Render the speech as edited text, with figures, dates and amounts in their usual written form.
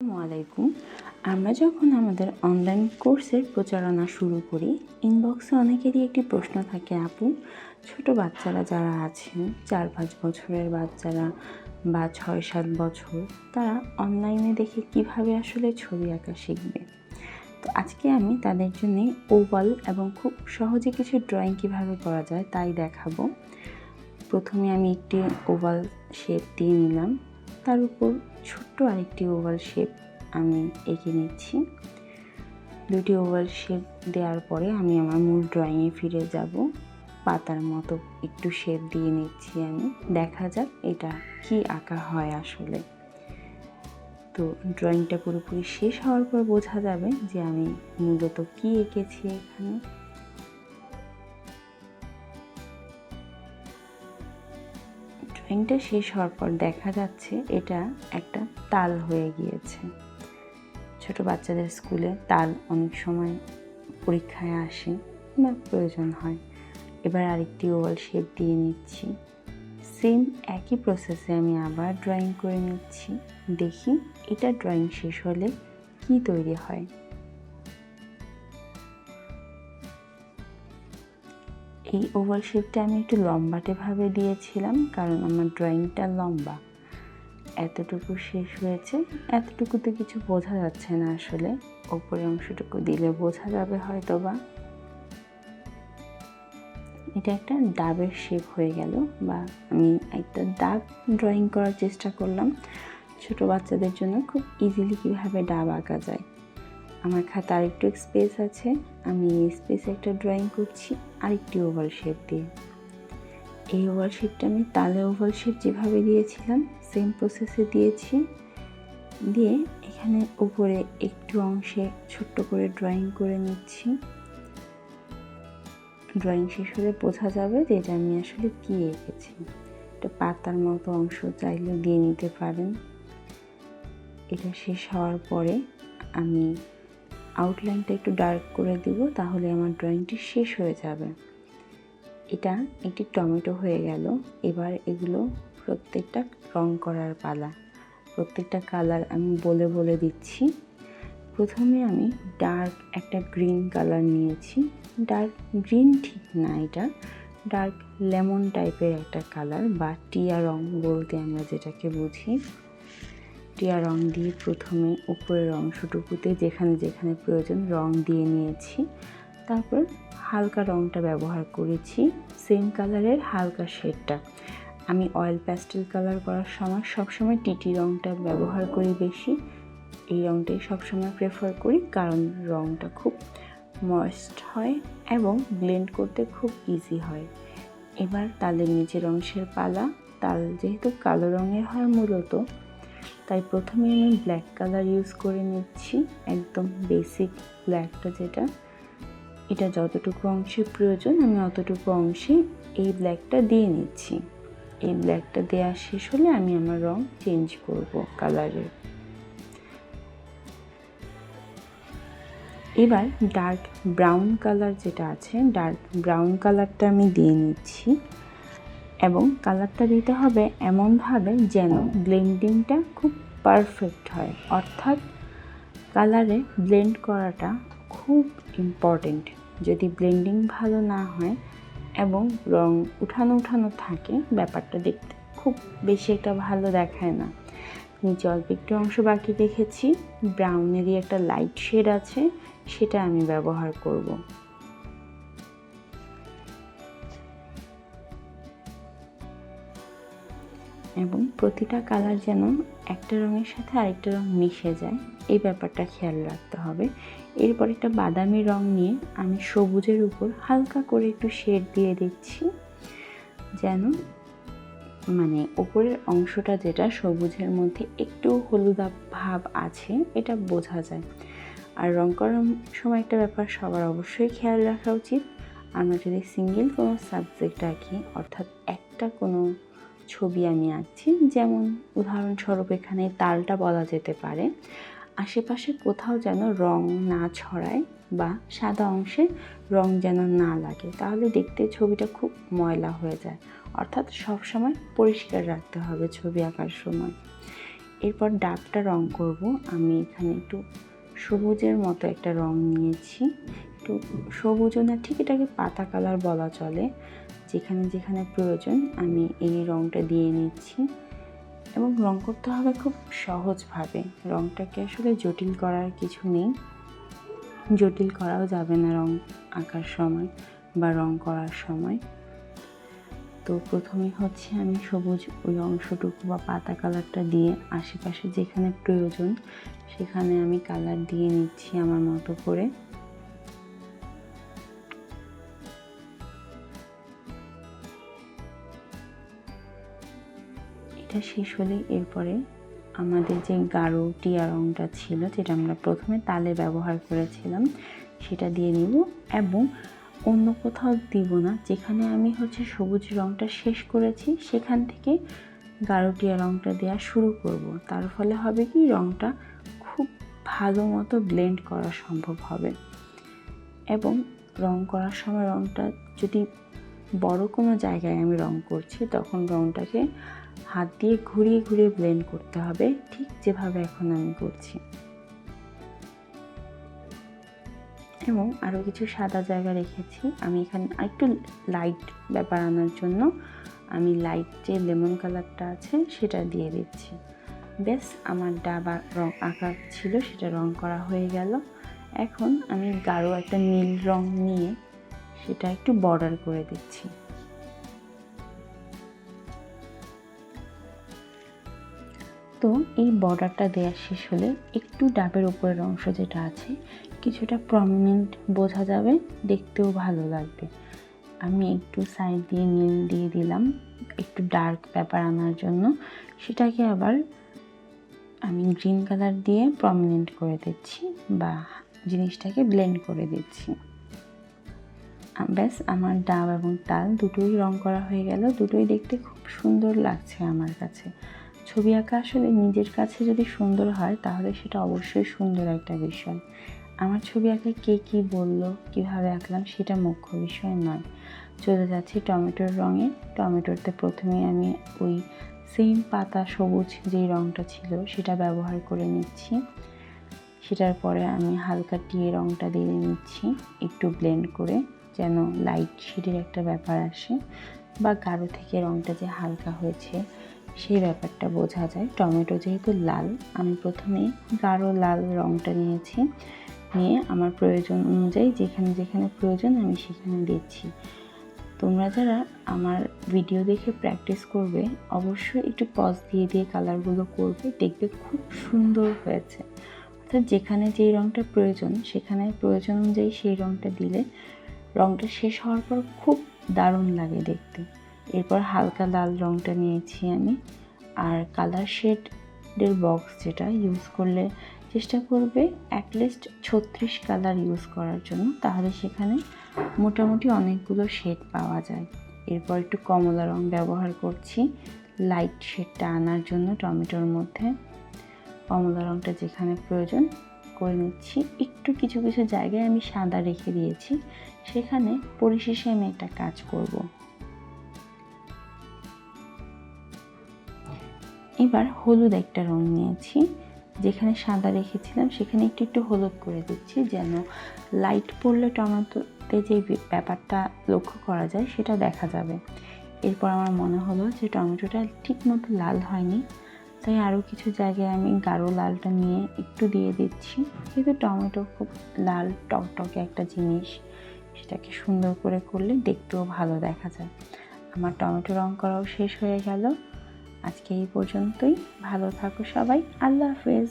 আসসালামু আলাইকুম। আমরা যখন আমাদের অনলাইন কোর্সের প্রচারণা শুরু করি, ইনবক্সে অনেকেরই একটি প্রশ্ন থাকে, আপু ছোট বাচ্চারা যারা আছেন 4-5 বছরের বাচ্চারা বা 6-7 বছর, তারা অনলাইনে দেখে কিভাবে আসলে ছবি আঁকা শিখবে। তো আজকে আমি তাদের জন্য ওভাল এবং খুব সহজে কিছু ড্রয়িং কিভাবে করা যায় তাই দেখাবো। প্রথমে আমি একটি ওভাল শেপ দিয়ে নিলাম, তার উপর ছোট্ট আরেকটি ওভাল শেপ আমি এঁকে নিচ্ছি। দুটি ওভাল শেপ দেওয়ার পরে আমি আমার মূল ড্রয়িংয়ে ফিরে যাব। পাতার মতো একটু শেপ দিয়ে নিচ্ছি আমি, দেখা যাক এটা কি আঁকা হয় আসলে। তো ড্রয়িংটা পুরোপুরি শেষ হওয়ার পর বোঝা যাবে যে আমি মূলত কি এঁকেছি এখানে। ড্রয়িংটা শেষ হওয়ার পর দেখা যাচ্ছে এটা একটা তাল হয়ে গিয়েছে। ছোট বাচ্চাদের স্কুলে তাল অনেক সময় পরীক্ষায় আসে বা প্রয়োজন হয়। এবার আরেকটি ওভাল শেপ দিয়ে নিচ্ছি। সেম একই প্রসেসে আমি আবার ড্রয়িং করে নিচ্ছি। দেখি এটা ড্রয়িং শেষ হলে কি তৈরি হয়। এই ওভাল শেপটা আমি একটু লম্বাটে ভাবে দিয়েছিলাম, কারণ আমার ড্রয়িংটা লম্বা। এতটুকু শেষ হয়েছে, এতটুকুতে কিছু বোঝা যাচ্ছে না আসলে, ওপরের অংশটুকু দিলে বোঝা যাবে হয়তো বা। এটা একটা ডাবের শেপ হয়ে গেল, বা আমি একটা ডাব ড্রয়িং করার চেষ্টা করলাম ছোট বাচ্চাদের জন্য খুব ইজিলি কিভাবে ডাব আঁকা যায়। আমার খাতা আরেকটু স্পেস আছে, আমি এই স্পেসে একটা ড্রয়িং করছি আরেকটি ওভাল শেপ দিয়ে। এই ওভাল শেপটা আমি তালে ওভাল শেপ যেভাবে দিয়েছিলাম সেম প্রসেসে দিয়েছি। দিয়ে এখানে উপরে একটু অংশে ছোট্ট করে ড্রয়িং করে নিচ্ছি। ড্রয়িং শেষ হলে বোঝা যাবে যে এটা আমি আসলে কি এঁকেছি। এটা পাতার মতো অংশ চাইলে দিয়ে নিতে পারেন। এটা শেষ হওয়ার পরে আমি আউটলাইনটা একটু ডার্ক করে দিব, তাহলে আমার ড্রয়িংটি শেষ হয়ে যাবে। এটা একটি টমেটো হয়ে গেল। এবার এগুলো প্রত্যেকটা রং করার পালা। প্রত্যেকটা কালার আমি বলে বলে দিচ্ছি। প্রথমে আমি ডার্ক একটা গ্রিন কালার নিয়েছি। ডার্ক গ্রিন ঠিক না, এটা ডার্ক লেমন টাইপের একটা কালার, বা টিয়া রং বলতে আমরা যেটাকে বুঝি। টিয়া রং দিয়ে প্রথমে উপরের অংশটুকুতে যেখানে যেখানে প্রয়োজন রং দিয়ে নিয়েছি। তারপর হালকা রংটা ব্যবহার করেছি, সেম কালারের হালকা শেডটা। আমি অয়েল প্যাস্টেল কালার করার সময় সবসময় টিটি রংটা ব্যবহার করি বেশি। এই রংটাই সবসময় প্রেফার করি, কারণ রংটা খুব ময়েস্ট হয় এবং ব্লেন্ড করতে খুব ইজি হয়। এবার তালের নিচের অংশের পালা। তাল যেহেতু কালো রঙের হয় মূলত, তাই প্রথমে আমি ব্ল্যাক কালার ইউজ করে নিচ্ছি, একদম বেসিক ব্ল্যাকটা যেটা। এটা যতটুকু অংশে প্রয়োজন আমি অতটুকু অংশে এই ব্ল্যাকটা দিয়ে নিচ্ছি। এই ব্ল্যাকটা দেওয়া শেষ হলে আমি আমার রং চেঞ্জ করব কালারের। এবার ডার্ক ব্রাউন কালার যেটা আছে, ডার্ক ব্রাউন কালারটা আমি দিয়ে নিচ্ছি, এবং কালারটা দিতে হবে এমনভাবে যেন ব্লেন্ডিংটা খুব পারফেক্ট হয়। অর্থাৎ কালারে ব্লেন্ড করাটা খুব ইম্পর্টেন্ট। যদি ব্লেন্ডিং ভালো না হয় এবং রং উঠানো উঠানো থাকে, ব্যাপারটা দেখতে খুব বেশি একটা ভালো দেখায় না। নিচে অল্প একটু অংশ বাকি রেখেছি, ব্রাউনেরই একটা লাইট শেড আছে, সেটা আমি ব্যবহার করব। এবং প্রতিটা কালার যেন একটা রঙের সাথে আরেকটা রং মিশে যায়, এই ব্যাপারটা খেয়াল রাখতে হবে। এরপর একটা বাদামি রং নিয়ে আমি সবুজের উপর হালকা করে একটু শেড দিয়ে দিচ্ছি, যেন মানে উপরের অংশটা যেটা সবুজের মধ্যে একটু হলুদা ভাব আছে এটা বোঝা যায়। আর রং করার সময় একটা ব্যাপার সবার অবশ্যই খেয়াল রাখা উচিত, আমরা যদি সিঙ্গেল কোনো সাবজেক্ট আঁকি, অর্থাৎ একটা কোনো ছবি আমি আঁকছি, যেমন উদাহরণস্বরূপ এখানে তালটা বলা যেতে পারে, আশেপাশে কোথাও যেন রং না ছড়ায় বা সাদা অংশে রং যেন না লাগে, তাহলে দেখতে ছবিটা খুব ময়লা হয়ে যায়। অর্থাৎ সবসময় পরিষ্কার রাখতে হবে ছবি আঁকার সময়। এরপর ডাবটা রং করব। আমি এখানে একটু সবুজের মতো একটা রং নিয়েছি, একটু সবুজও না, ঠিক এটাকে পাতা কালার বলা চলে। যেখানে যেখানে প্রয়োজন আমি এই রংটা দিয়ে নিচ্ছি এবং রং করতে হবে খুব সহজভাবে। রংটাকে আসলে জটিল করার কিছু নেই, জটিল করাও যাবে না রং আঁকার সময় বা রং করার সময়। তো প্রথমে হচ্ছে আমি সবুজ ওই অংশটুকু বা পাতা কালারটা দিয়ে আশেপাশে যেখানে প্রয়োজন সেখানে আমি কালার দিয়ে নিচ্ছি আমার মতো করে। এটা শেষ হলে এরপরে আমাদের যে গাঢ় টিয়া রংটা ছিল, যেটা আমরা প্রথমে তালে ব্যবহার করেছিলাম, সেটা দিয়ে নিব এবং অন্য কোথাও দিব না। যেখানে আমি হচ্ছে সবুজ রংটা শেষ করেছি সেখান থেকে গাঢ় টিয়া রংটা দেওয়া শুরু করব। তার ফলে হবে কি, রংটা খুব ভালো মতো ব্লেন্ড করা সম্ভব হবে। এবং রং করার সময় রংটা যদি বড় কোনো জায়গায় আমি রং করছি, তখন রংটাকে হাত দিয়ে ঘুরিয়ে ঘুরিয়ে ব্লেন্ড করতে হবে, ঠিক যেভাবে এখন আমি করছি। এবং আরও কিছু সাদা জায়গা রেখেছি। আমি এখানে একটু লাইট ব্যাপার আনার জন্য আমি লাইট যে লেমন কালারটা আছে সেটা দিয়ে দিচ্ছি। বেশ, আমার ডাবা রং আঁকা ছিল সেটা রং করা হয়ে গেল। এখন আমি গাঢ় একটা নীল রং নিয়ে সেটা একটু বর্ডার করে দিচ্ছি। তো এই বর্ডারটা দেওয়া শেষ হলে একটু ডাবের উপরের অংশ যেটা আছে কিছুটা প্রমিনেন্ট বোঝা যাবে, দেখতেও ভালো লাগবে। আমি একটু সাইড দিয়ে নীল দিয়ে দিলাম একটু ডার্ক ব্যাপার আনার জন্য। সেটাকে আবার আমি গ্রিন কালার দিয়ে প্রমিনেন্ট করে দিচ্ছি বা জিনিসটাকে ব্লেন্ড করে দিচ্ছি। ব্যাস, আমার ডাব এবং তাল দুটোই রং করা হয়ে গেল। দুটোই দেখতে খুব সুন্দর লাগছে আমার কাছে। ছবি আঁকা আসলে নিজের কাছে যদি সুন্দর হয় তাহলে সেটা অবশ্যই সুন্দর একটা বিষয়। আমার ছবি আঁকা কে কী বললো, কীভাবে আঁকলাম সেটা মুখ্য বিষয় নয়। চলে যাচ্ছি টমেটোর রঙে। টমেটোতে প্রথমে আমি ওই সেম পাতা সবুজ যেই রঙটা ছিল সেটা ব্যবহার করে নিচ্ছি। সেটার পরে আমি হালকা টিয়ে রঙটা দিয়ে নিচ্ছি একটু ব্লেন্ড করে, যেন লাইট শেডের একটা ব্যাপার আসে বা গাঢ় থেকে রঙটা যে হালকা হয়েছে সেই ব্যাপারটা বোঝা যায়। টমেটো যেহেতু লাল, আমি প্রথমে গাঢ় লাল রঙটা নিয়েছি, নিয়ে আমার প্রয়োজন অনুযায়ী যেখানে যেখানে প্রয়োজন আমি সেখানে দিচ্ছি। তোমরা যারা আমার ভিডিও দেখে প্র্যাকটিস করবে অবশ্যই একটু পজ দিয়ে দিয়ে কালারগুলো করবে, দেখবে খুব সুন্দর হয়েছে। অর্থাৎ যেখানে যেই রঙটা প্রয়োজন সেখানে প্রয়োজন অনুযায়ী সেই রঙটা দিলে রঙটা শেষ হওয়ার পর খুব দারুণ লাগে দেখতে। এরপর হালকা লাল রঙটা নিয়েছি আমি। আর কালার শেডের বক্স যেটা ইউজ করলে চেষ্টা করবে অ্যাটলিস্ট 36 কালার ইউজ করার জন্য, তাহলে সেখানে মোটামুটি অনেকগুলো শেড পাওয়া যায়। এরপর একটু কমলা রং ব্যবহার করছি লাইট শেডটা আনার জন্য টমেটোর মধ্যে। কমলা রংটা যেখানে প্রয়োজন করে নিচ্ছি। একটু কিছু কিছু জায়গায় আমি সাদা রেখে দিয়েছি, সেখানে পরিশেষে আমি একটা কাজ করব। এবার হলুদ একটা রং নিয়েছি, যেখানে সাদা রেখেছিলাম সেখানে একটু একটু হলুদ করে দিচ্ছি, যেন লাইট পড়লে টমেটোতে যে ব্যাপারটা লক্ষ্য করা যায় সেটা দেখা যাবে। এরপর আমার মনে হলো যে টমেটোটা ঠিক মতো লাল হয়নি, তাই আরও কিছু জায়গায় আমি গাঢ় লালটা নিয়ে একটু দিয়ে দিচ্ছি। যেহেতু টমেটো খুব লাল টকটকে একটা জিনিস, সেটাকে সুন্দর করে করলে দেখতেও ভালো দেখা যায়। আমার টমেটো রং করাও শেষ হয়ে গেল। আজকে এই পর্যন্তই। ভালো থাকো সবাই। আল্লাহ হাফেজ।